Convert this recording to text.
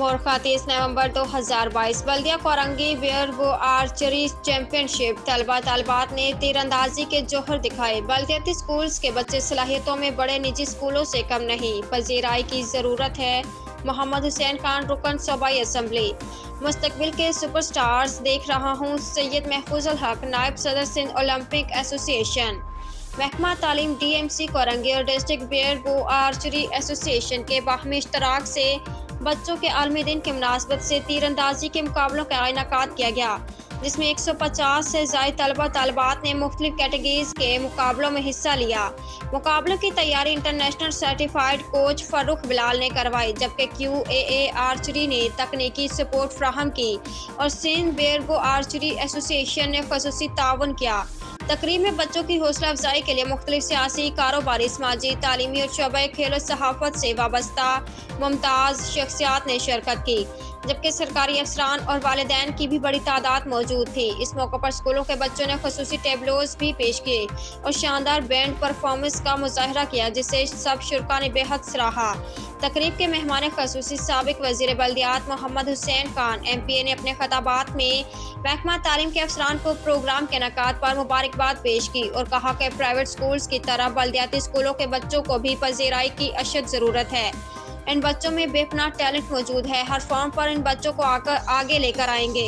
मोरखा 30 नवंबर 2022 बल्दिया Korangi where वो archery championship तलबा तलबात ने तीरंदाजी के जौहर दिखाए। बल्दियाती स्कूल्स के बच्चे सलाहियतों में बड़े निजी स्कूलों से कम नहीं, पजीराई की जरूरत है। मोहम्मद हुसैन खान, रुकन सूबाई असम्बली। मुस्तकबिल के सुपरस्टार्स देख रहा हूँ। सैयद महफूज अल हक, नायब सदर सिंध ओलंपिक एसोसिएशन। महकमा तालीम DMC कोरंगी और डिस्ट्रिक्ट बेयर बो आर्चरी एसोसिएशन के बाहमी इश्तराक से बच्चों के आलमी दिन के मुनासबत से तीरंदाजी के मुकाबलों का इनेकाद किया गया, जिसमें 150 से ज़ायद तलबा तलबात ने मुख्तलिफ कैटेगरीज के मुकाबलों में हिस्सा लिया। मुकाबलों की तैयारी international certified coach Farrukh Bilal ने करवाई, जबकि QAA आर्चरी ने तकनीकी सपोर्ट फ्राहम की और सिंध बेयर बो आर्चरी एसोसिएशन ने खसूसी ताउन किया। तकरीब में बच्चों की हौसला अफजाई के लिए मुख्तलिफ सियासी, कारोबारी, समाजी, तालीमी और शोबे खेल और सहाफत से वाबस्ता मुमताज़ शख्सियात ने शिरकत की, जबकि सरकारी अफसरान और वालिदैन की भी बड़ी तादाद मौजूद थी। इस मौके पर स्कूलों के बच्चों ने खसूसी टेबलोज भी पेश किए और शानदार बैंड परफॉर्मेंस का मुजाहरा किया, जिसे सब शुरा ने बेहद सराहा। तकरीब के मेहमान खसूसी साबिक वज़ीर बल्दियात मोहम्मद हुसैन खान MPA ने अपने खताबात में महकमा तालीम के अफसरान को प्रोग्राम के इनेकाद पर मुबारकबाद पेश की और कहा कि प्राइवेट स्कूल्स की तरह बल्दियाती स्कूलों के बच्चों को भी पजीराई की अशद ज़रूरत है। इन बच्चों में बेपनाह टैलेंट मौजूद है। हर फॉर्म पर इन बच्चों को आगे लेकर आएंगे।